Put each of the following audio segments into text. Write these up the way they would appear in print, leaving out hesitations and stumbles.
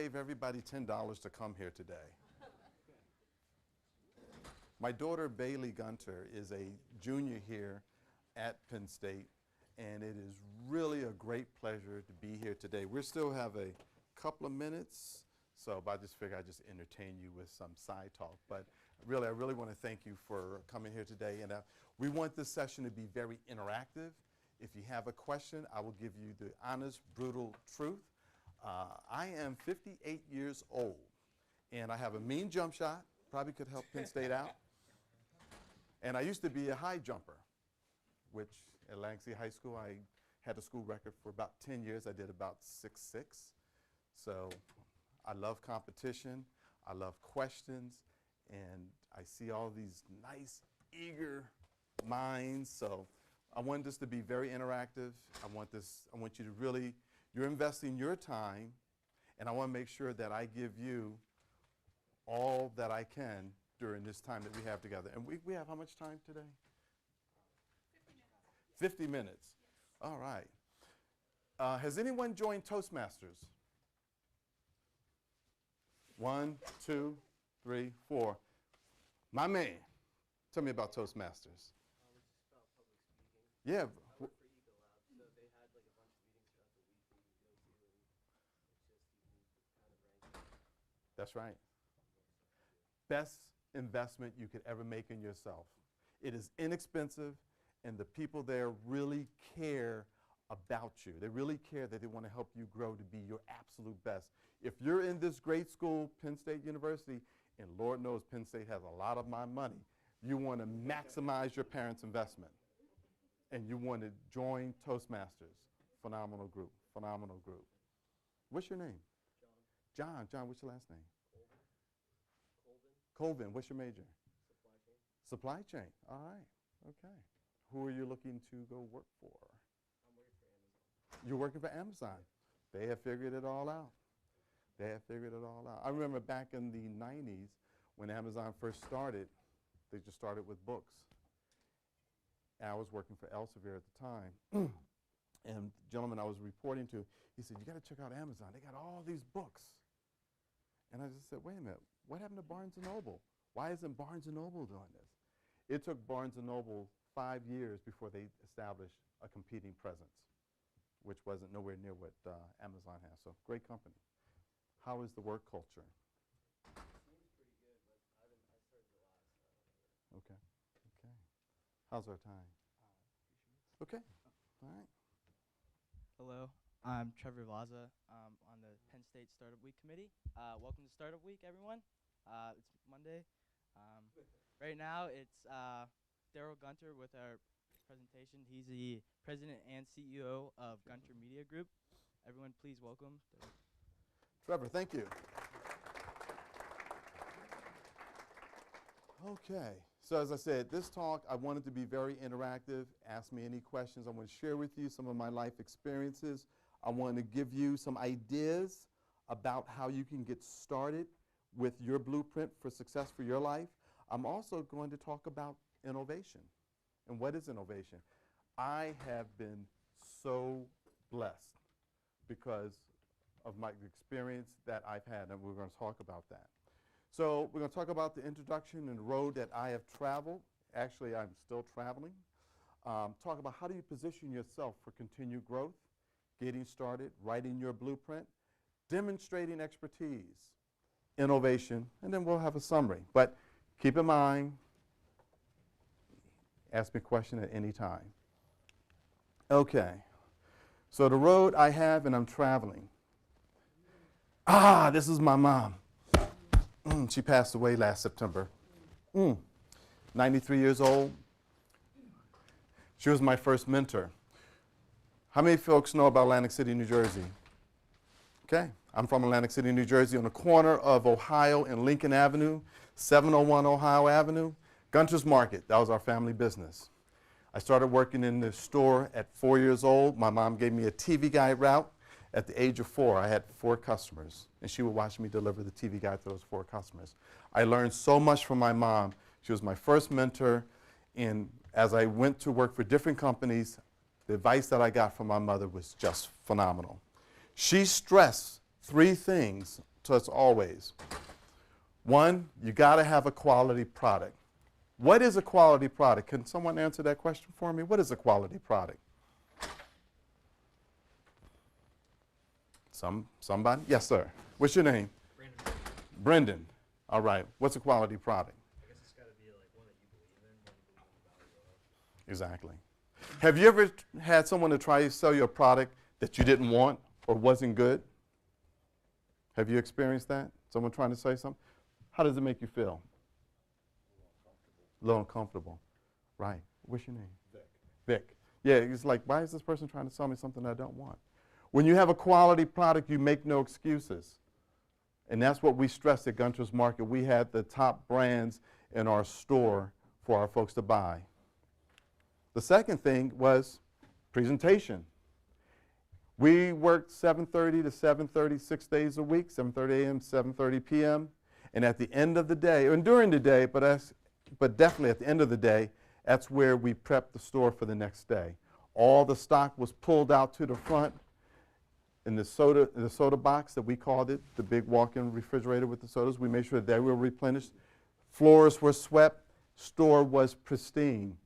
save everybody $10 to come here today. My daughter, Bailey Gunter, is a junior here at Penn State, and it is really a great pleasure to be here today. We still have a couple of minutes, so I just figured I'd just entertain you with some side talk. But really, I really want to thank you for coming here today. And we want this session to be very interactive. If you have a question, I will give you the honest, brutal truth. I am 58 years old, and I have a mean jump shot. Probably could help Penn State out. And I used to be a high jumper, which at Lansing High School, I had a school record for about 10 years. I did about 6'6". So I love competition. I love questions. And I see all these nice, eager minds. So I want this to be very interactive. I want you to really, you're investing your time, and I want to make sure that I give you all that I can during this time that we have together. And we have how much time today? 50 minutes. All right. Has anyone joined Toastmasters? 1, 2, 3, 4. My man, tell me about Toastmasters. It's just about public speaking. Yeah. I work for Eagle Lab, so they had like a bunch of meetings throughout the week that you could go to, and it's just you can kind of rank. That's right. Best investment you could ever make in yourself. It is inexpensive, and the people there really care about you. They really care that they want to help you grow to be your absolute best. If you're in this great school, Penn State University, and Lord knows Penn State has a lot of my money, you want to maximize your parents' investment, and you want to join Toastmasters. Phenomenal group, phenomenal group. What's your name? John. John, what's your last name? Colvin. Colvin, what's your major? Supply chain. Supply chain, all right, okay. Who are you looking to go work for? I'm working for Amazon. You're working for Amazon. They have figured it all out. They have figured it all out. I remember back in the 90s when Amazon first started, they just started with books. And I was working for Elsevier at the time. And the gentleman I was reporting to, he said, you got to check out Amazon. They got all these books. And I just said, wait a minute, what happened to Barnes & Noble? Why isn't Barnes & Noble doing this? It took Barnes & Noble 5 years before they established a competing presence, which wasn't nowhere near what Amazon has. So great company. How is the work culture? Seems pretty good, but I started July, so I don't know. Okay, okay. How's our time? Okay, all right. Hello, I'm Trevor Laza. On the Penn State Startup Week Committee. Welcome to Startup Week, everyone. It's Monday. Right now, it's Darrell Gunter with our presentation. He's the president and CEO of Gunters Media Group. Everyone, please welcome Darrell. Trevor, thank you. Okay, so as I said, this talk, I wanted to be very interactive. Ask me any questions. I want to share with you some of my life experiences. I want to give you some ideas about how you can get started with your blueprint for success for your life. I'm also going to talk about innovation. And what is innovation? I have been so blessed because of my experience that I've had, and we're going to talk about that. So we're going to talk about the introduction and the road that I have traveled. Actually, I'm still traveling. Talk about how do you position yourself for continued growth, getting started, writing your blueprint, demonstrating expertise, innovation, and then we'll have a summary. But keep in mind, ask me a question at any time. Okay, so the road I have and I'm traveling. This is my mom. She passed away last September. 93 years old. She was my first mentor. How many folks know about Atlantic City, New Jersey? Okay, I'm from Atlantic City, New Jersey, on the corner of Ohio and Lincoln Avenue, 701 Ohio Avenue. Gunters Market, that was our family business. I started working in the store at 4 years old. My mom gave me a TV guide route. At the age of 4, I had 4 customers, and she would watch me deliver the TV guide to those 4 customers. I learned so much from my mom. She was my first mentor, and as I went to work for different companies, the advice that I got from my mother was just phenomenal. She stressed 3 things to us always. One, you got to have a quality product. What is a quality product? Can someone answer that question for me? What is a quality product? Somebody? Yes, sir. What's your name? Brandon. Brendan. All right. What's a quality product? I guess it's got to be like one that you believe in, one you believe in the value of. Exactly. Have you ever had someone to try to sell you a product that you didn't want or wasn't good? Have you experienced that? Someone trying to say something? How does it make you feel? A little uncomfortable. Right. What's your name? Vic. Vic. Yeah, it's like, why is this person trying to sell me something I don't want? When you have a quality product, you make no excuses. And that's what we stress at Gunters Market. We had the top brands in our store for our folks to buy. The second thing was presentation. We worked 7:30 to 7:30, 6 days a week, 7:30 a.m., 7:30 p.m. And at the end of the day, and during the day, but definitely at the end of the day, that's where we prepped the store for the next day. All the stock was pulled out to the front in the soda box that we called it, the big walk-in refrigerator with the sodas. We made sure that they were replenished. Floors were swept. Store was pristine.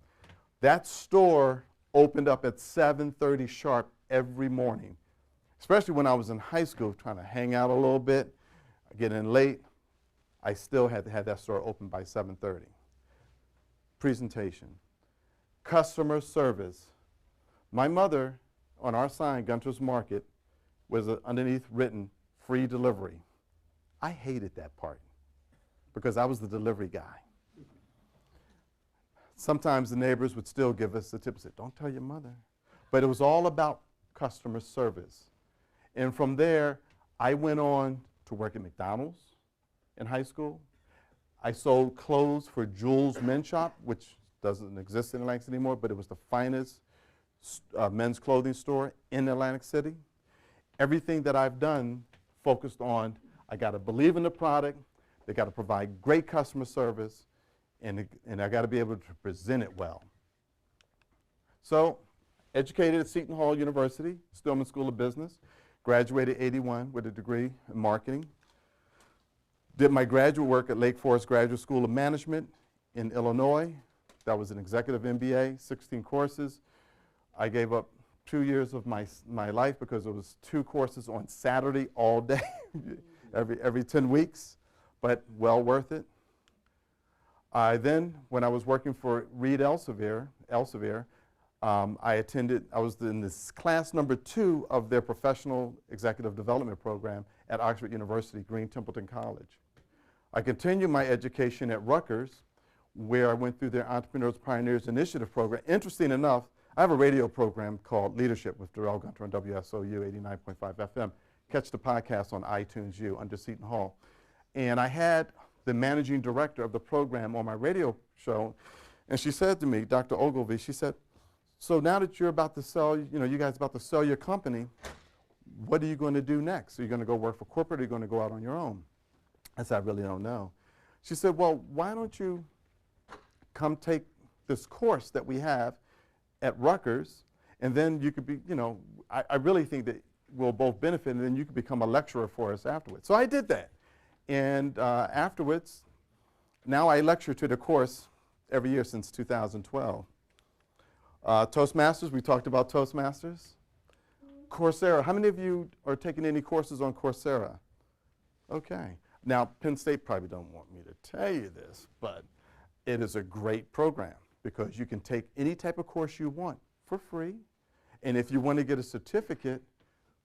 That store opened up at 7:30 sharp every morning, especially when I was in high school trying to hang out a little bit, get in late. I still had to have that store open by 7:30. Presentation. Customer service. My mother, on our sign, Gunters Market, was underneath written, free delivery. I hated that part because I was the delivery guy. Sometimes the neighbors would still give us the tip and say, don't tell your mother. But it was all about customer service. And from there, I went on to work at McDonald's in high school. I sold clothes for Jules Men's Shop, which doesn't exist in Atlantic City anymore, but it was the finest men's clothing store in Atlantic City. Everything that I've done focused on, I got to believe in the product, they got to provide great customer service, and I got to be able to present it well. So, educated at Seton Hall University, Stillman School of Business, graduated '81 with a degree in marketing. Did my graduate work at Lake Forest Graduate School of Management in Illinois. That was an executive MBA, 16 courses. I gave up 2 years of my life because it was 2 courses on Saturday all day, every 10 weeks, but well worth it. Then, when I was working for Reed Elsevier, I was in this class number 2 of their professional executive development program at Oxford University, Green Templeton College. I continued my education at Rutgers, where I went through their Entrepreneurs Pioneers Initiative program. Interesting enough, I have a radio program called Leadership with Darrell Gunter on WSOU 89.5 FM. Catch the podcast on iTunes U under Seton Hall. And I had the managing director of the program on my radio show, and she said to me, Dr. Ogilvy, she said, so now that you're about to sell, you guys about to sell your company, what are you going to do next? Are you going to go work for corporate, or are you going to go out on your own? I said, I really don't know. She said, well, why don't you come take this course that we have at Rutgers, and then you could be, I really think that we'll both benefit, and then you could become a lecturer for us afterwards. So I did that. And afterwards, now I lecture to the course every year since 2012. Toastmasters, we talked about Toastmasters. Coursera, how many of you are taking any courses on Coursera? Okay. Now, Penn State probably don't want me to tell you this, but it is a great program because you can take any type of course you want for free. And if you want to get a certificate,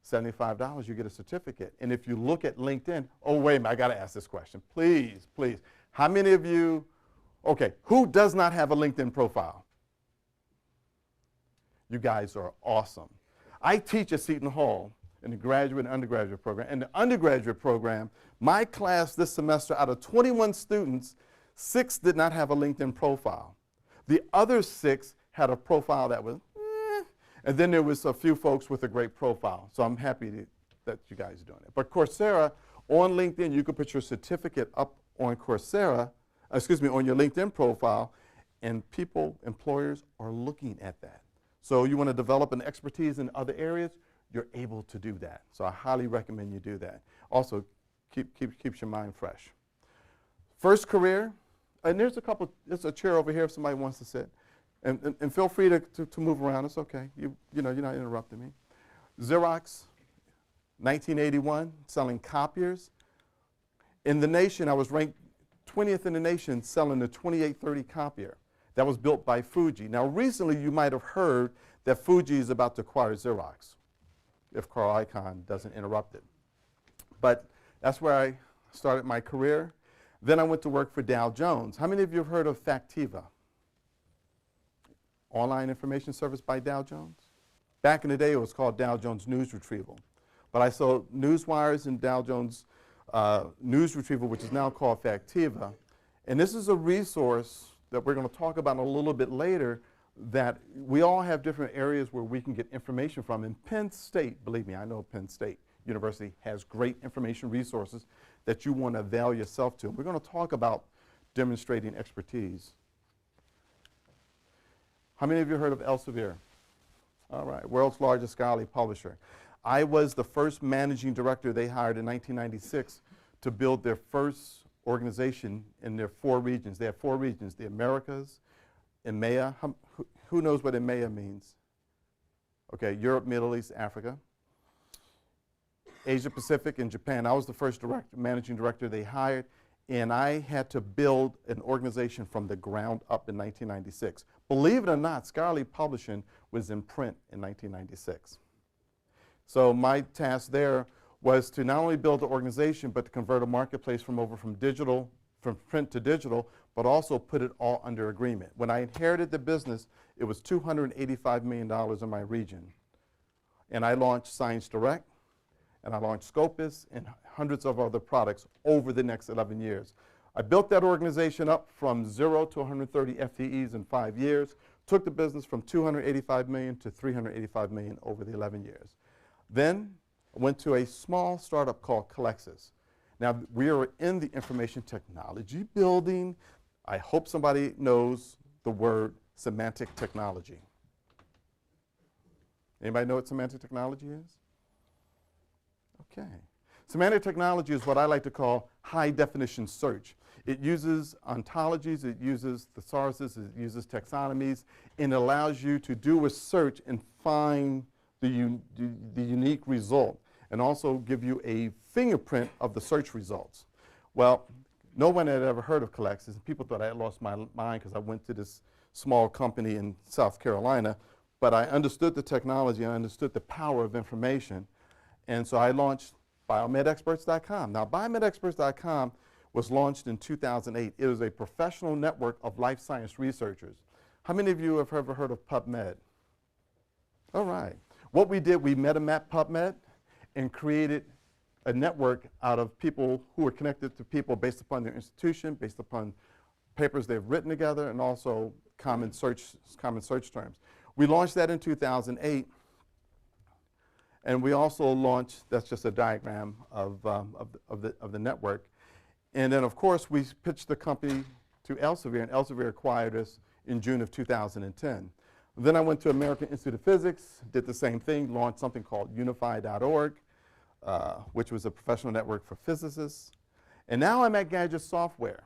$75, you get a certificate. And if you look at LinkedIn, oh, wait a minute, I got to ask this question. Please, please. How many of you, okay, who does not have a LinkedIn profile? You guys are awesome. I teach at Seton Hall in the graduate and undergraduate program. In the undergraduate program, my class this semester, out of 21 students, 6 did not have a LinkedIn profile. The other 6 had a profile that was, and then there was a few folks with a great profile. So I'm happy that you guys are doing it. But Coursera, on LinkedIn, you can put your certificate up on Coursera, on your LinkedIn profile, and employers are looking at that. So you want to develop an expertise in other areas, you're able to do that. So I highly recommend you do that. Also, keeps your mind fresh. First career, and there's a chair over here if somebody wants to sit. And feel free to move around, it's okay. You know, you're not interrupting me. Xerox, 1981, selling copiers. In the nation, I was ranked 20th in the nation selling the 2830 copier. That was built by Fuji. Now recently you might have heard that Fuji is about to acquire Xerox, if Carl Icahn doesn't interrupt it. But that's where I started my career. Then I went to work for Dow Jones. How many of you have heard of Factiva? Online information service by Dow Jones? Back in the day it was called Dow Jones News Retrieval. But I sold Newswires and Dow Jones News Retrieval, which is now called Factiva. And this is a resource that we're going to talk about a little bit later, that we all have different areas where we can get information from. And Penn State, believe me, I know Penn State University has great information resources that you want to avail yourself to. We're going to talk about demonstrating expertise. How many of you heard of Elsevier? All right, world's largest scholarly publisher. I was the first managing director they hired in 1996 to build their first organization in their 4 regions. They have 4 regions, the Americas, EMEA. Who knows what EMEA means? Okay, Europe, Middle East, Africa. Asia Pacific and Japan. I was the first managing director they hired, and I had to build an organization from the ground up in 1996. Believe it or not, scholarly publishing was in print in 1996. So my task there was to not only build the organization, but to convert a marketplace from print to digital, but also put it all under agreement. When I inherited the business, it was $285 million in my region. And I launched Science Direct, and I launched Scopus, and hundreds of other products over the next 11 years. I built that organization up from 0 to 130 FTEs in 5 years, took the business from $285 million to $385 million over the 11 years. Then I went to a small startup called Colexis. Now, we are in the information technology building. I hope somebody knows the word semantic technology. Anybody know what semantic technology is? Okay. Semantic technology is what I like to call high-definition search. It uses ontologies, it uses thesauruses, it uses taxonomies, and it allows you to do a search and find the unique result, and also give you a fingerprint of the search results. Well, no one had ever heard of Colexis, and people thought I had lost my mind because I went to this small company in South Carolina, but I understood the technology, I understood the power of information, and so I launched biomedexperts.com. Now, biomedexperts.com was launched in 2008. It is a professional network of life science researchers. How many of you have ever heard of PubMed? All right. What we did, we met PubMed and created a network out of people who are connected to people based upon their institution, based upon papers they've written together, and also common search terms. We launched that in 2008, and we also launched, that's just a diagram of the network. And then, of course, we pitched the company to Elsevier, and Elsevier acquired us in June of 2010. Then I went to American Institute of Physics, did the same thing, launched something called unify.org, which was a professional network for physicists. And now I'm at Gadget Software.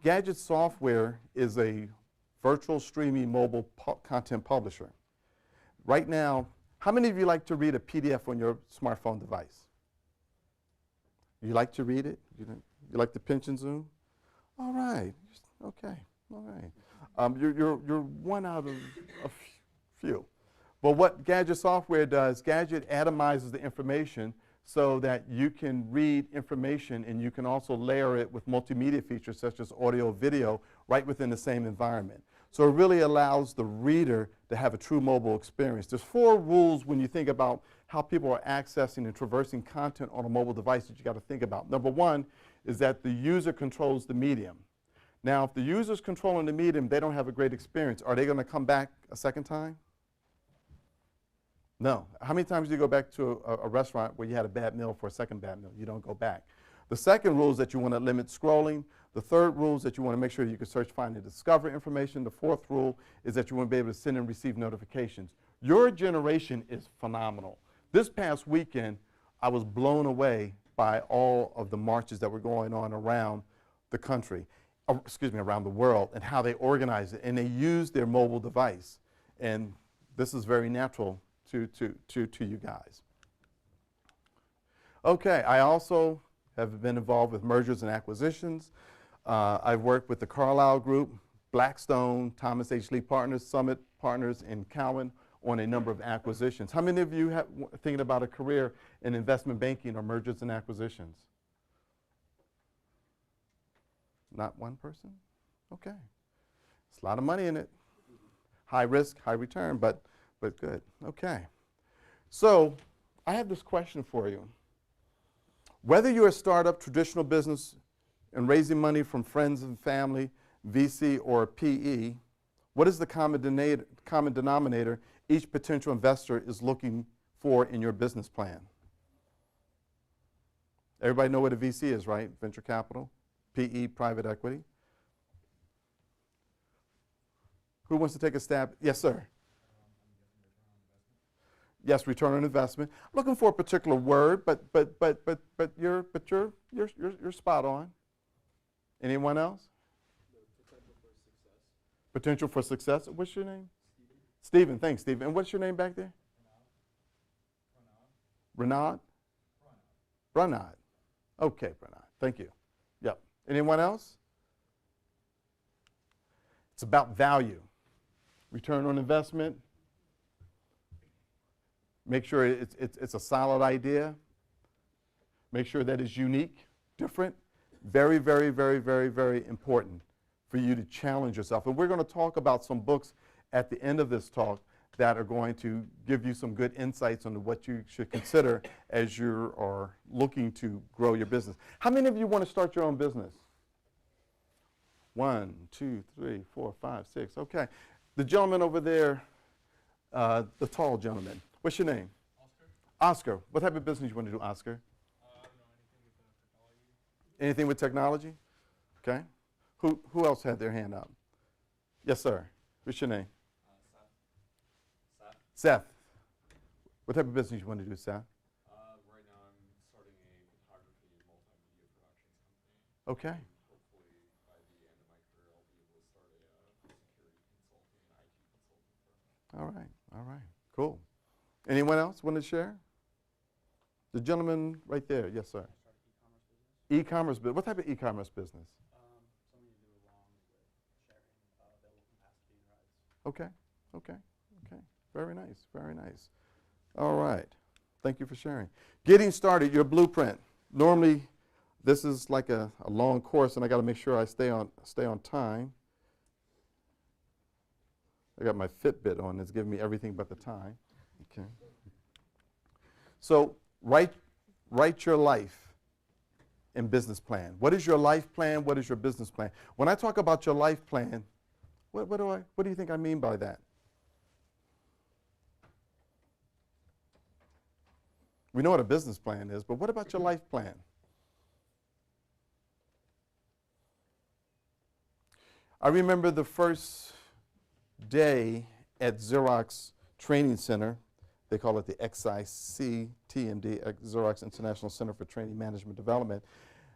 Gadget Software is a virtual streaming mobile content publisher. Right now, how many of you like to read a PDF on your smartphone device? You like to read it? You like to pinch and zoom? All right. Okay. All right. You're one out of a few. But what Gadget Software does, Gadget atomizes the information so that you can read information, and you can also layer it with multimedia features such as audio, video, right within the same environment. So it really allows the reader to have a true mobile experience. There's 4 rules when you think about how people are accessing and traversing content on a mobile device that you got to think about. Number 1 is that the user controls the medium. Now, if the user's controlling the medium, they don't have a great experience. Are they going to come back a second time? No. How many times do you go back to a restaurant where you had a bad meal for a second bad meal? You don't go back. The second rule is that you want to limit scrolling. The third rule is that you want to make sure you can search, find, and discover information. The fourth rule is that you want to be able to send and receive notifications. Your generation is phenomenal. This past weekend, I was blown away by all of the marches that were going on around the country, around the world, and how they organized it. And they used their mobile device. And this is very natural to you guys. Okay, I also have been involved with mergers and acquisitions. I've worked with the Carlyle Group, Blackstone, Thomas H. Lee Partners, Summit Partners, and Cowen on a number of acquisitions. How many of you have thinking about a career in investment banking or mergers and acquisitions? Not one person? Okay. It's a lot of money in it. High risk, high return, but good. Okay. So I have this question for you. Whether you're a startup, traditional business, and raising money from friends and family, VC or PE, what is the common denominator each potential investor is looking for in your business plan? Everybody know what a VC is, right? Venture capital, PE, private equity. Who wants to take a stab? Yes, sir. Yes, return on investment. I'm looking for a particular word, but you're spot on. Anyone else? Potential for success. Potential for success. What's your name? Stephen. Thanks, Stephen. And what's your name back there? Renaud. Renaud. Okay, Renaud. Thank you. Yep. Anyone else? It's about value. Return on investment. Make sure it's a solid idea. Make sure that it's unique, different. Very, very, very, very, very important for you to challenge yourself. And we're going to talk about some books at the end of this talk that are going to give you some good insights on what you should consider as you are looking to grow your business. How many of you want to start your own business? 1, 2, 3, 4, 5, 6. Okay. The gentleman over there, the tall gentleman. What's your name? Oscar. What type of business you want to do, Oscar? Anything with technology? Okay. Who else had their hand up? Yes, sir. What's your name? Seth. What type of business you want to do, Seth? Right now I'm starting a photography and multimedia productions company. Okay. Hopefully by the end of my career I'll be able to start a security consulting and IT consulting firm. All right. All right. Cool. Anyone else want to share? The gentleman right there. Yes, sir. E-commerce business. What type of e-commerce business? Something to do along with sharing available capacity and rides. Okay. Okay. Okay. Very nice. Very nice. All right. Thank you for sharing. Getting started, your blueprint. Normally, this is like a long course, and I got to make sure I stay on time. I got my Fitbit on. It's giving me everything but the time. Okay. So write your life and business plan. What is your life plan? What is your business plan? When I talk about your life plan, what do you think I mean by that? We know what a business plan is, but what about your life plan? I remember the first day at Xerox Training Center. They call it the XIC TMD, Xerox International Center for Training Management Development.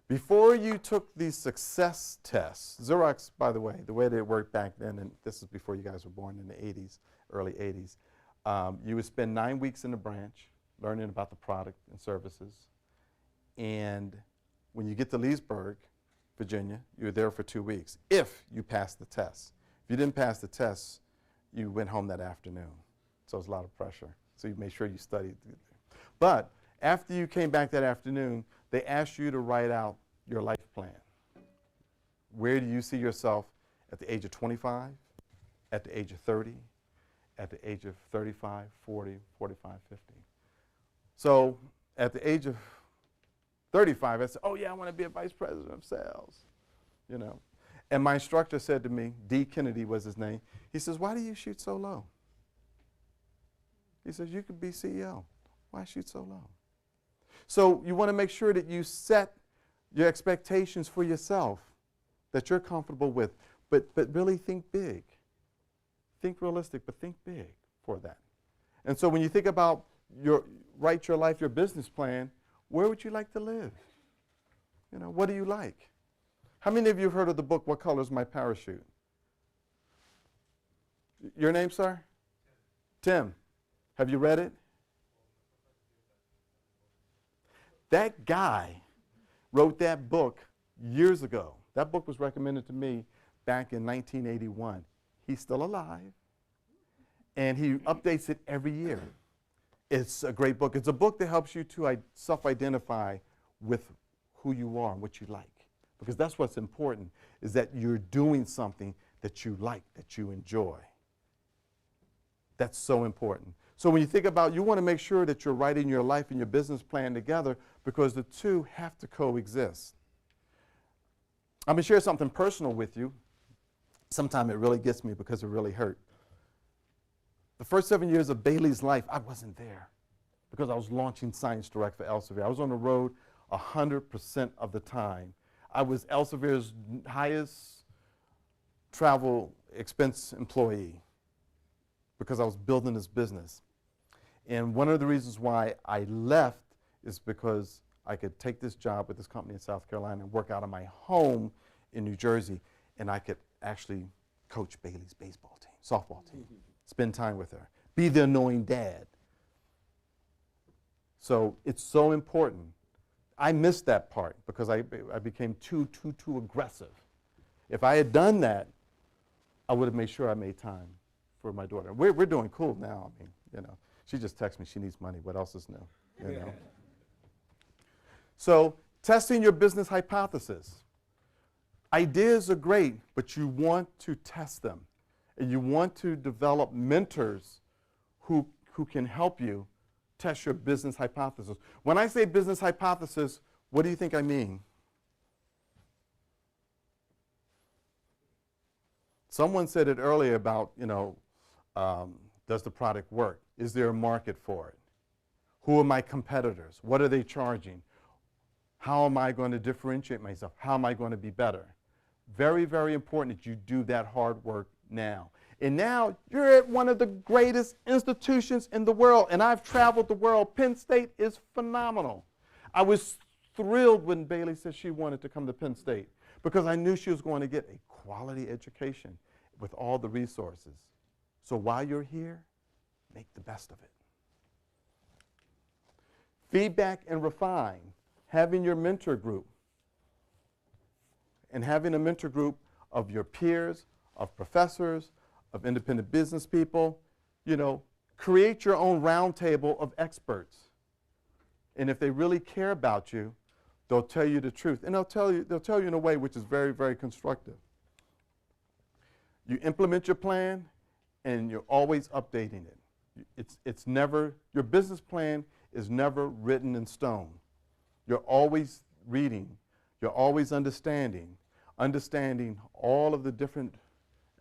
Before you took the success tests, Xerox, by the way they worked back then, and this is before you guys were born in the 80s, early 80s, you would spend 9 weeks in the branch learning about the product and services. And when you get to Leesburg, Virginia, you were there for 2 weeks, if you passed the test. If you didn't pass the test, you went home that afternoon. So it was a lot of pressure. So you made sure you studied. But after you came back that afternoon, they asked you to write out your life plan. Where do you see yourself at the age of 25, at the age of 30, at the age of 35, 40, 45, 50? So at the age of 35, I said, oh yeah, I want to be a vice president of sales, you know. And my instructor said to me, D. Kennedy was his name, he says, why do you shoot so low? He says, you could be CEO. Why shoot so low? So you want to make sure that you set your expectations for yourself that you're comfortable with, but really think big. Think realistic, but think big for that. And so when you think about write your life, your business plan, Where would you like to live? You know, what do you like? How many of you have heard of the book, What Color is My Parachute? Your name, sir? Tim. Have you read it? That guy wrote that book years ago. That book was recommended to me back in 1981. He's still alive, and he updates it every year. It's a great book. It's a book that helps you to self-identify with who you are and what you like, because that's what's important, is that you're doing something that you like, that you enjoy. That's so important. So when you think about, you want to make sure that you're writing your life and your business plan together, because the two have to coexist. I'm going to share something personal with you. Sometimes it really gets me because it really hurt. The first 7 years of Bailey's life, I wasn't there because I was launching Science Direct for Elsevier. I was on the road 100% of the time. I was Elsevier's highest travel expense employee because I was building this business. And one of the reasons why I left is because I could take this job with this company in South Carolina and work out of my home in New Jersey, and I could actually coach Bailey's baseball team, softball team, spend time with her, be the annoying dad. So it's so important. I missed that part because I became too aggressive. If I had done that, I would have made sure I made time for my daughter. We're doing cool now. I mean, you know, she just texts me she needs money. What else is new? You know? So testing your business hypothesis. Ideas are great, but you want to test them. And you want to develop mentors who can help you test your business hypothesis. When I say business hypothesis, what do you think I mean? Someone said it earlier about, you know, does the product work? Is there a market for it? Who are my competitors? What are they charging? How am I going to differentiate myself? How am I going to be better? Very, very important that you do that hard work now. And now you're at one of the greatest institutions in the world, and I've traveled the world. Penn State is phenomenal. I was thrilled when Bailey said she wanted to come to Penn State because I knew she was going to get a quality education with all the resources. So while you're here, make the best of it. Feedback and refine. Having your mentor group, and having a mentor group of your peers, of professors, of independent business people. You know, create your own roundtable of experts. And if they really care about you, they'll tell you the truth. And they'll tell you in a way which is very, very constructive. You implement your plan, and you're always updating it. It's never, your business plan is never written in stone. You're always reading. You're always understanding all of the different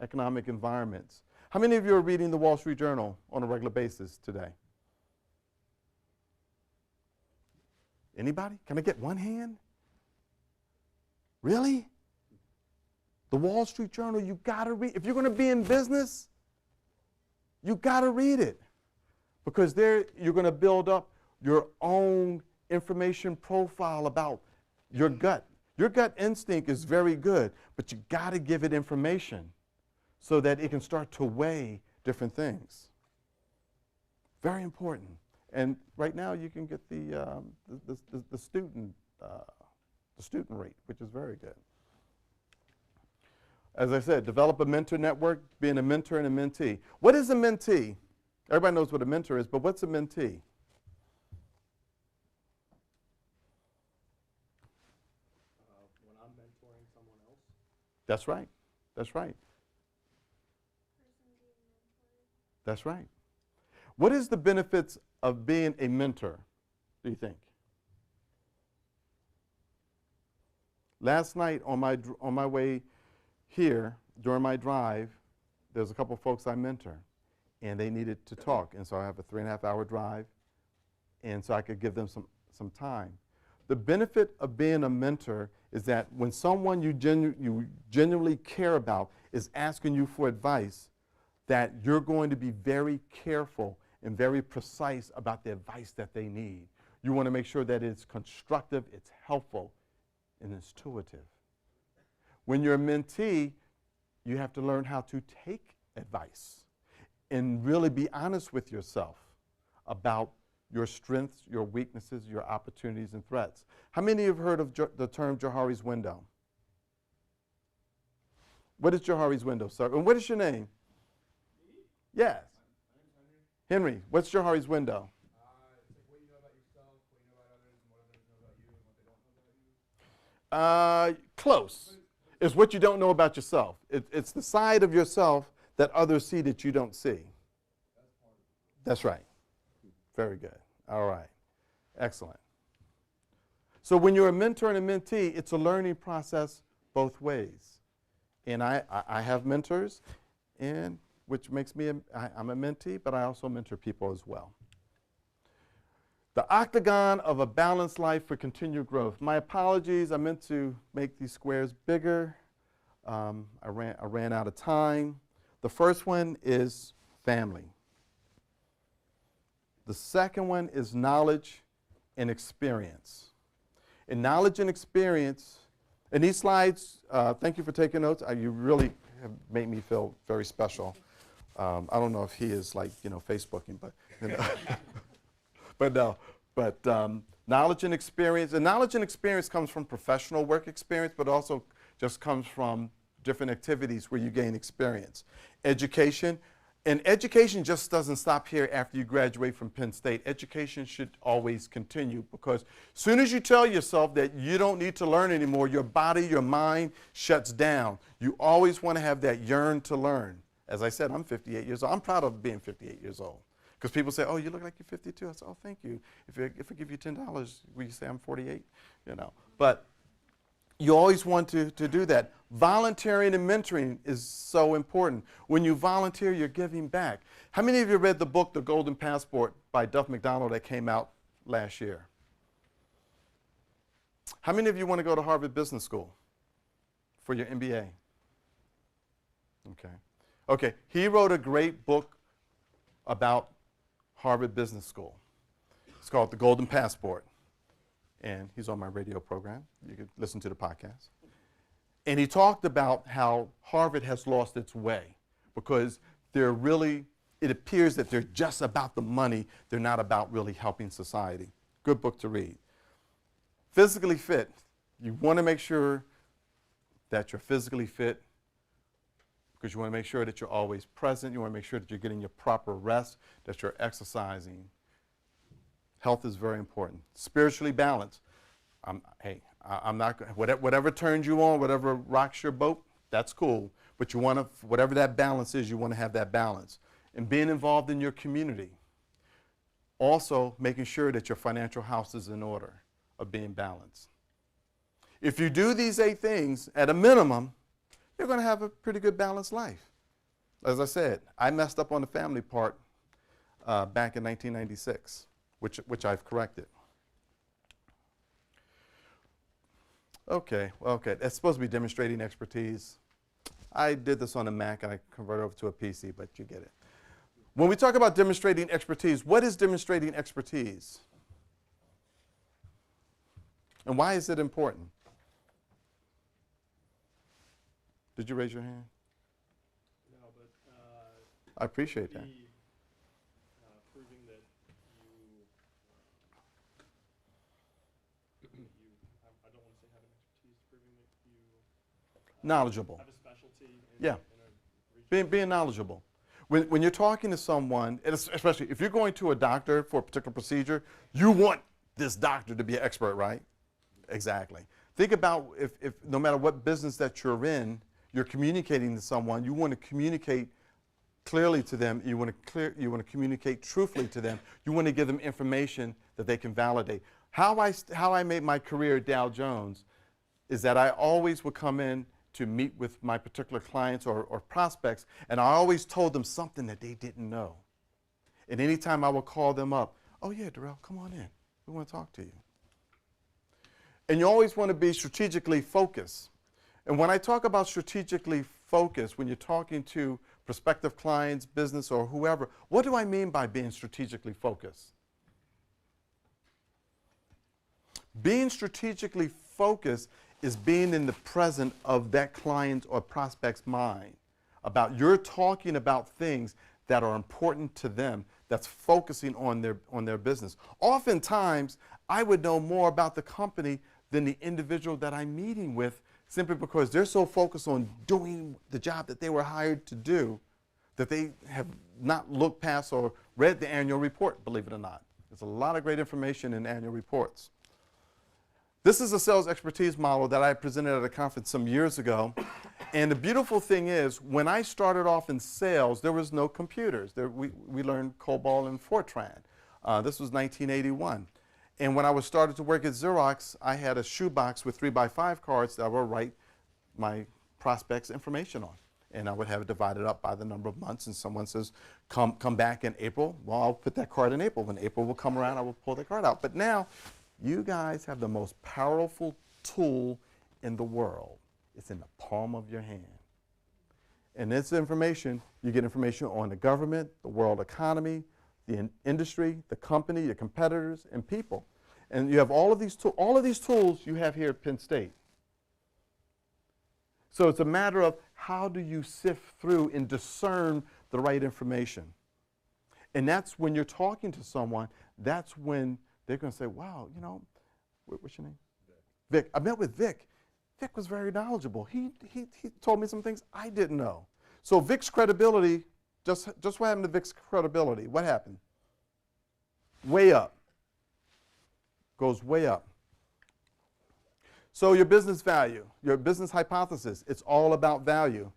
economic environments. How many of you are reading the Wall Street Journal on a regular basis today? Anybody? Can I get one hand? Really? The Wall Street Journal, you gotta read. If you're gonna be in business, you gotta read it. Because there you're gonna build up your own information profile about your gut. Your gut instinct is very good, but you gotta give it information so that it can start to weigh different things. Very important. And right now you can get the student rate, which is very good. As I said, develop a mentor network, being a mentor and a mentee. What is a mentee? Everybody knows what a mentor is, but what's a mentee? When I'm mentoring someone else. That's right. That's right. That's right. What is the benefits of being a mentor, do you think? Last night on my way here, during my drive, there's a couple folks I mentor, and they needed to talk, and so I have a 3.5-hour drive, and so I could give them some time. The benefit of being a mentor is that when someone you genuinely care about is asking you for advice, that you're going to be very careful and very precise about the advice that they need. You want to make sure that it's constructive, it's helpful, and it's intuitive. When you're a mentee, you have to learn how to take advice and really be honest with yourself about your strengths, your weaknesses, your opportunities, and threats. How many have heard of the term Johari's window? What is Johari's window, sir? And what is your name? Yes. My name's Henry. Henry, what's Johari's window? It's like what you know about yourself, what you know about others, and what others know about you, and what they don't know about you. Close. It's what you don't know about yourself. It's the side of yourself that others see that you don't see. That's right. Very good. All right. Excellent. So when you're a mentor and a mentee, it's a learning process both ways. And I have mentors, and which makes me, I'm a mentee, but I also mentor people as well. The octagon of a balanced life for continued growth. My apologies, I meant to make these squares bigger. I ran out of time. The first one is family. The second one is knowledge and experience. And knowledge and experience, and these slides, thank you for taking notes. You really have made me feel very special. I don't know if he is like, Facebooking, but, but no. But knowledge and experience comes from professional work experience, but also just comes from different activities where you gain experience. Education, and education just doesn't stop here after you graduate from Penn State. Education should always continue, because as soon as you tell yourself that you don't need to learn anymore, your body, your mind shuts down. You always want to have that yearn to learn. As I said, I'm 58 years old. I'm proud of being 58 years old. Because people say, oh, you look like you're 52. I say, oh, thank you. If I give you $10, will you say I'm 48? But you always want to do that. Volunteering and mentoring is so important. When you volunteer, you're giving back. How many of you read the book, The Golden Passport, by Duff McDonald that came out last year? How many of you want to go to Harvard Business School for your MBA? Okay. He wrote a great book about Harvard Business School. It's called The Golden Passport. And he's on my radio program. You can listen to the podcast. And he talked about how Harvard has lost its way because it appears that they're just about the money. They're not about really helping society. Good book to read. Physically fit. You want to make sure that you're physically fit, because you want to make sure that you're always present. You want to make sure that you're getting your proper rest, that you're exercising. Health is very important. Spiritually balanced. I'm not, whatever turns you on, whatever rocks your boat, that's cool. But you want to, whatever that balance is, you want to have that balance. And being involved in your community. Also making sure that your financial house is in order, of being balanced. If you do these 8 things, at a minimum, you're going to have a pretty good balanced life. As I said, I messed up on the family part back in 1996, which I've corrected. Okay, that's supposed to be demonstrating expertise. I did this on a Mac and I converted over to a PC, but you get it. When we talk about demonstrating expertise, what is demonstrating expertise? And why is it important? Did you raise your hand? No, but I appreciate that. proving that I don't want to say have an expertise, proving that you Knowledgeable. have a specialty in, Yeah. in a region. Being knowledgeable. When you're talking to someone, and especially if you're going to a doctor for a particular procedure, you want this doctor to be an expert, right? Exactly. Think about if no matter what business that you're in, you're communicating to someone, you want to communicate clearly to them, you want to communicate truthfully to them, you want to give them information that they can validate. How I made my career at Dow Jones is that I always would come in to meet with my particular clients or prospects, and I always told them something that they didn't know. And anytime I would call them up, oh yeah, Darrell, come on in, we want to talk to you. And you always want to be strategically focused. And when I talk about strategically focused, when you're talking to prospective clients, business, or whoever, what do I mean by being strategically focused? Being strategically focused is being in the present of that client or prospect's mind. You're talking about things that are important to them, that's focusing on their business. Oftentimes, I would know more about the company than the individual that I'm meeting with, simply because they're so focused on doing the job that they were hired to do that they have not looked past or read the annual report, believe it or not. There's a lot of great information in annual reports. This is a sales expertise model that I presented at a conference some years ago. And the beautiful thing is, when I started off in sales, there was no computers. We learned COBOL and Fortran. This was 1981. And when I started to work at Xerox, I had a shoebox with 3x5 cards that I would write my prospects' information on. And I would have it divided up by the number of months. And someone says, come back in April. Well, I'll put that card in April. When April will come around, I will pull the card out. But now, you guys have the most powerful tool in the world. It's in the palm of your hand. And this information, you get information on the government, the world economy, the industry, the company, your competitors, and people. And you have all of these tools you have here at Penn State. So it's a matter of how do you sift through and discern the right information. And that's when you're talking to someone, that's when they're going to say, wow, you know, what's your name? Vic. I met with Vic. Vic was very knowledgeable. He told me some things I didn't know. So Vic's credibility, just what happened to Vic's credibility? What happened? Way up. Goes way up. So your business value, your business hypothesis, it's all about value.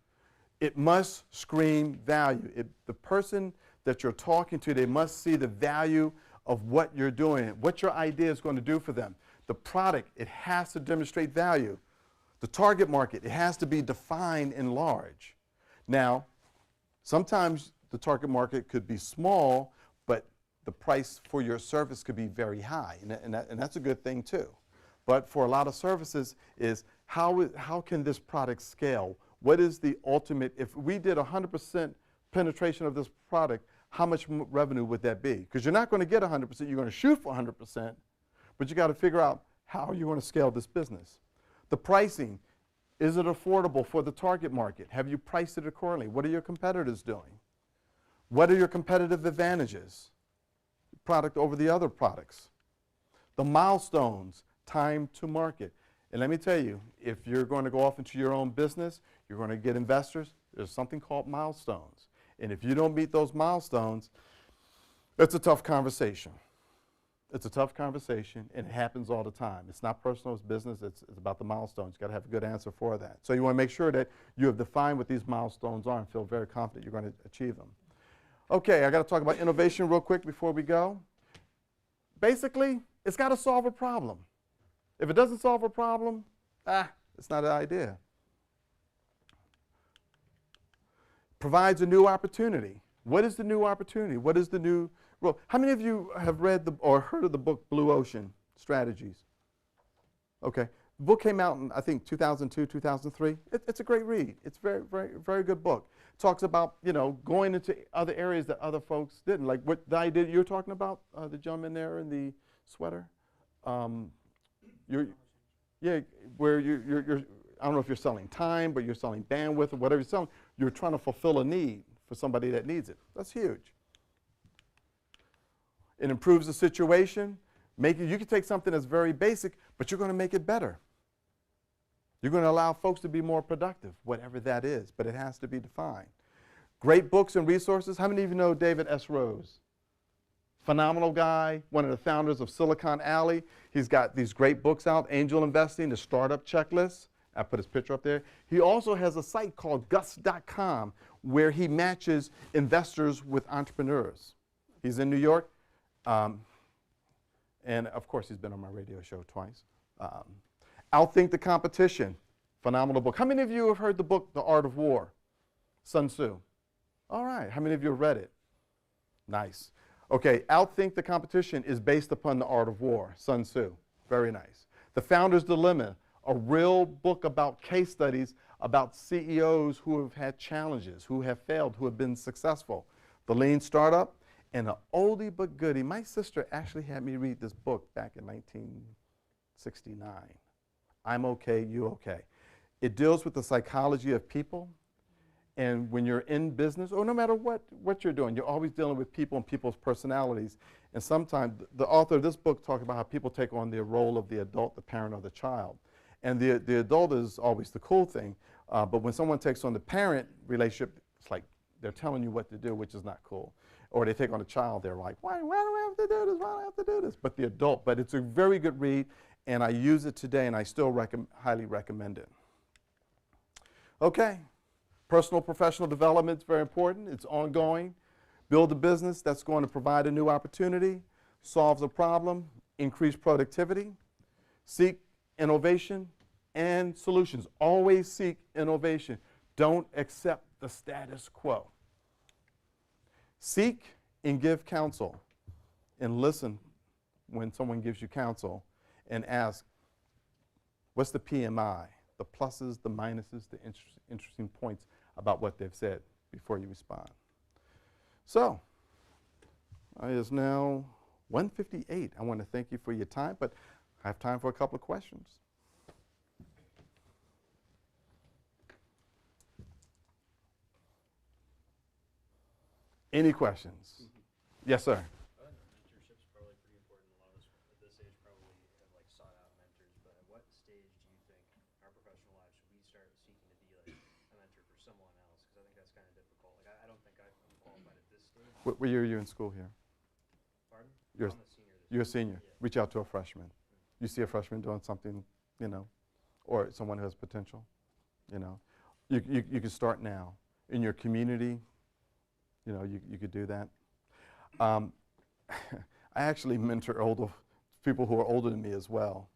It must scream value. The person that you're talking to, they must see the value of what you're doing, what your idea is going to do for them. The product, it has to demonstrate value. The target market, it has to be defined and large. Now, sometimes the target market could be small, but the price for your service could be very high, and that's a good thing too. But for a lot of services is how can this product scale? What is the ultimate, if we did 100% penetration of this product, how much revenue would that be? Because you're not going to get 100%, you're going to shoot for 100%, but you got to figure out how you want to scale this business. The pricing, is it affordable for the target market? Have you priced it accordingly? What are your competitors doing? What are your competitive advantages? Product over the other products. The milestones, time to market. And let me tell you, if you're going to go off into your own business, you're going to get investors, there's something called milestones. And if you don't meet those milestones, it's a tough conversation. It's a tough conversation, and it happens all the time. It's not personal, it's business, it's about the milestones. You've got to have a good answer for that. So you want to make sure that you have defined what these milestones are and feel very confident you're going to achieve them. Okay, I got to talk about innovation real quick before we go. Basically, it's got to solve a problem. If it doesn't solve a problem, it's not an idea. Provides a new opportunity. What is the new opportunity? What is the new role? How many of you have read or heard of the book Blue Ocean Strategies? Okay. The book came out in, I think, 2002, 2003. It's a great read. It's a very, very, very good book. It talks about, you know, going into other areas that other folks didn't. Like what the idea you were talking about, the gentleman there in the sweater. Where you're I don't know if you're selling time, but you're selling bandwidth or whatever you're selling. You're trying to fulfill a need for somebody that needs it. That's huge. It improves the situation. You can take something that's very basic, but you're going to make it better. You're going to allow folks to be more productive, whatever that is, but it has to be defined. Great books and resources. How many of you know David S. Rose? Phenomenal guy, one of the founders of Silicon Alley. He's got these great books out, Angel Investing, the Startup Checklist. I put his picture up there. He also has a site called Gus.com where he matches investors with entrepreneurs. He's in New York. And of course, he's been on my radio show twice. Outthink the Competition, phenomenal book. How many of you have heard the book, The Art of War? Sun Tzu. All right, how many of you have read it? Nice. Okay, Outthink the Competition is based upon The Art of War, Sun Tzu. Very nice. The Founder's Dilemma, a real book about case studies about CEOs who have had challenges, who have failed, who have been successful. The Lean Startup, and an oldie but goodie. My sister actually had me read this book back in 69. I'm okay, you okay. It deals with the psychology of people. And when you're in business, or no matter what you're doing, you're always dealing with people and people's personalities. And sometimes the author of this book talks about how people take on the role of the adult, the parent, or the child. And the adult is always the cool thing. But when someone takes on the parent relationship, it's like they're telling you what to do, which is not cool. Or they take on a child, they're like, why do I have to do this? Why do I have to do this? But the adult, but it's a very good read, and I use it today, and I still highly recommend it. Okay. Personal professional development is very important. It's ongoing. Build a business that's going to provide a new opportunity, solves a problem, increase productivity, seek innovation and solutions. Always seek innovation. Don't accept the status quo. Seek and give counsel, and listen when someone gives you counsel, and ask, what's the PMI, the pluses, the minuses, the interesting points about what they've said before you respond. So, it is now 1:58. I want to thank you for your time, but I have time for a couple of questions. Any questions? Yes, sir. Mentorship's probably pretty important. A lot of us at this age probably have like sought out mentors, but at what stage do you think in our professional lives should we start seeking to be like a mentor for someone else? Because I think that's kind of difficult. Like I don't think I'm qualified at this stage. What year are you in school here? Pardon? You're I'm a senior this You're a year. senior. Yeah. Reach out to a freshman. You see a freshman doing something, or someone who has potential, You can start now. In your community, you could do that. I actually mentor people who are older than me as well.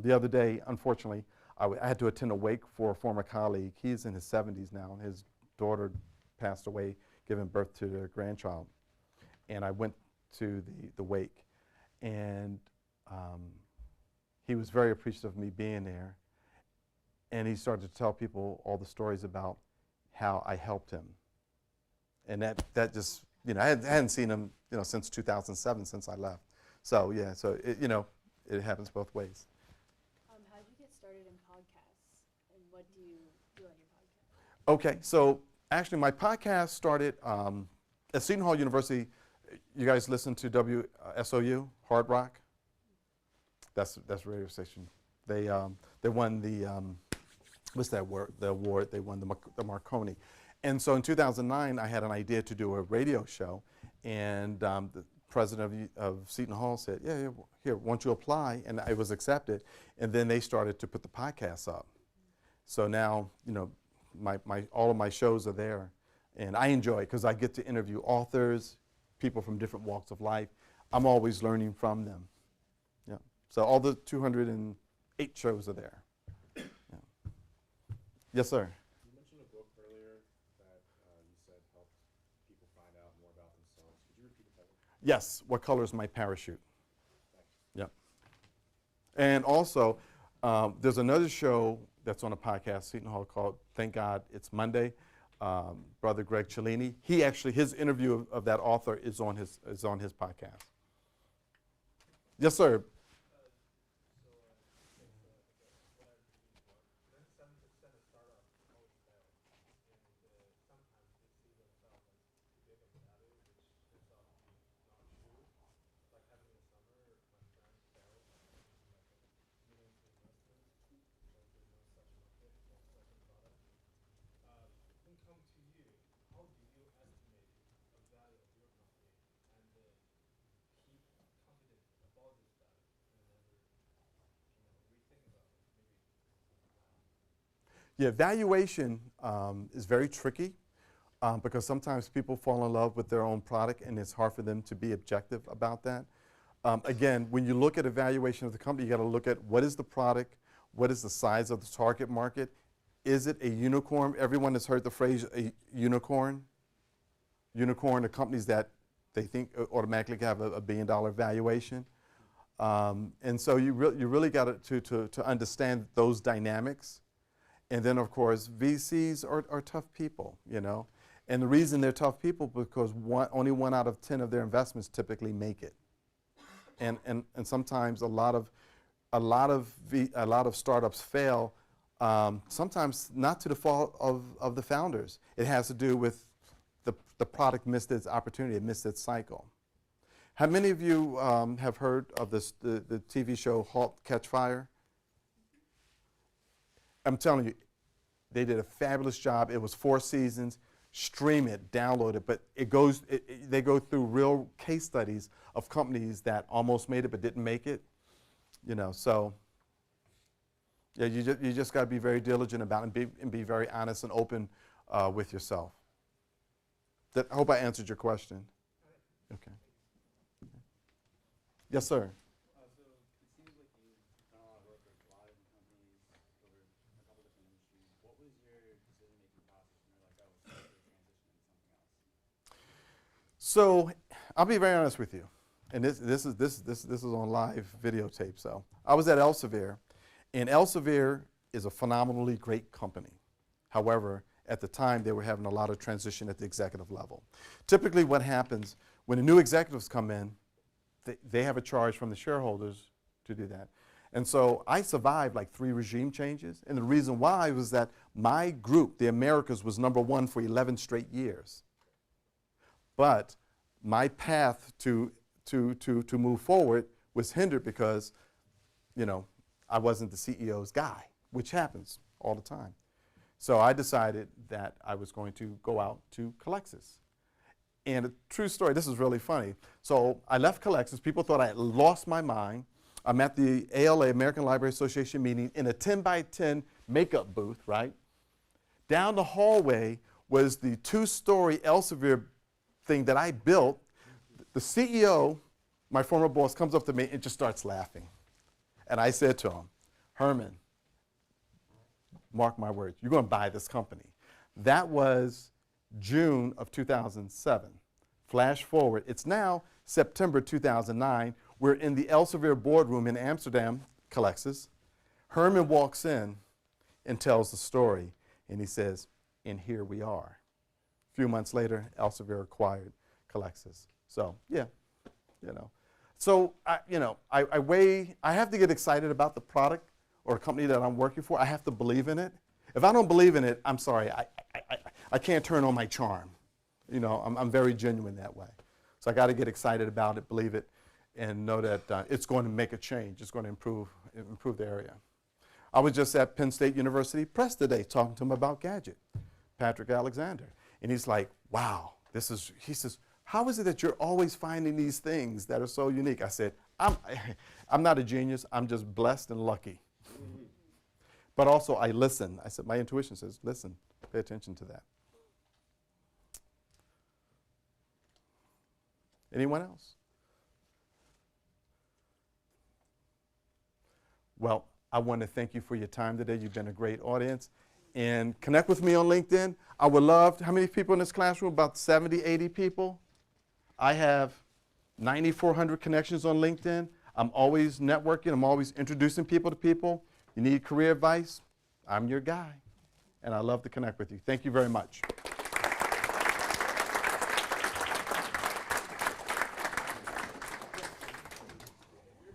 The other day, unfortunately, I had to attend a wake for a former colleague. He's in his 70s now, and his daughter passed away, giving birth to their grandchild. And I went to the wake, and he was very appreciative of me being there. And he started to tell people all the stories about how I helped him. And that just, I hadn't seen him, since 2007, since I left. So yeah, it happens both ways. How did you get started in podcasts, and what do you do on your podcast? Okay, so actually my podcast started at Seton Hall University. You guys listen to WSOU, Hard Rock? That's a radio station. They won the, what's that word? The award, they won the Marconi. And so in 2009, I had an idea to do a radio show, and the president of Seton Hall said, yeah, here, why don't you apply? And I was accepted, and then they started to put the podcasts up. So now, all of my shows are there, and I enjoy it because I get to interview authors, people from different walks of life. I'm always learning from them. Yeah. So all the 208 shows are there. Yeah. Yes, sir. You mentioned a book earlier that you said helped people find out more about themselves. Could you repeat the title? Yes. What color is my parachute? Yep. And also, there's another show that's on a podcast, Seton Hall, called Thank God It's Monday. Brother Greg Cellini. His interview of that author is on his podcast. Yes, sir. Yeah, valuation is very tricky because sometimes people fall in love with their own product, and it's hard for them to be objective about that. Again, when you look at a valuation of the company, you got to look at what is the product, what is the size of the target market, is it a unicorn? Everyone has heard the phrase a unicorn. Unicorn are companies that they think automatically have a $1 billion valuation. And so you really got to understand those dynamics. And then, of course, VCs are tough people, And the reason they're tough people because only 1 out of 10 of their investments typically make it. And sometimes a lot of a lot of startups fail, sometimes not to the fault of the founders. It has to do with the product missed its opportunity, it missed its cycle. How many of you have heard of the TV show Halt, Catch Fire? I'm telling you, they did a fabulous job. It was 4 seasons. Stream it, download it, but they go through real case studies of companies that almost made it but didn't make it. So yeah, you just got to be very diligent about it and be very honest and open with yourself. I hope I answered your question. Okay. Yes, sir. So it seems like you've done a lot of work with a lot of different companies over a couple different industries. What was your decision-making process when you're like, oh, it's time to transition into something else? So I'll be very honest with you, and this is on live videotape. So I was at Elsevier, and Elsevier is a phenomenally great company. However, at the time they were having a lot of transition at the executive level. Typically, what happens when the new executives come in, they have a charge from the shareholders to do that. And so I survived like 3 regime changes, and the reason why was that my group, the Americas, was #1 for 11 straight years. But my path to move forward was hindered because, I wasn't the CEO's guy, which happens all the time. So I decided that I was going to go out to Calexis. And a true story, this is really funny. So I left Calexis. People thought I had lost my mind. I'm at the ALA, American Library Association meeting, in a 10-by-10 makeup booth, right? Down the hallway was the 2-story Elsevier thing that I built. The CEO, my former boss, comes up to me and just starts laughing. And I said to him, Herman, mark my words, you're going to buy this company. That was June of 2007. Flash forward, it's now September 2009. We're in the Elsevier boardroom in Amsterdam, Calexis. Herman walks in and tells the story, and he says, and here we are. A few months later, Elsevier acquired Calexis. So, yeah, So, I have to get excited about the product or a company that I'm working for. I have to believe in it. If I don't believe in it, I'm sorry, I can't turn on my charm. I'm very genuine that way. So I got to get excited about it, believe it, and know that it's going to make a change. It's going to improve the area. I was just at Penn State University Press today talking to him about Gadget, Patrick Alexander. And he's like, wow, he says, how is it that you're always finding these things that are so unique? I said, I'm not a genius. I'm just blessed and lucky. But also I listen. I said, my intuition says, listen, pay attention to that. Anyone else? Well, I want to thank you for your time today. You've been a great audience. And connect with me on LinkedIn. I would love, how many people in this classroom? About 70, 80 people. I have 9,400 connections on LinkedIn. I'm always networking. I'm always introducing people to people. You need career advice? I'm your guy. And I love to connect with you. Thank you very much.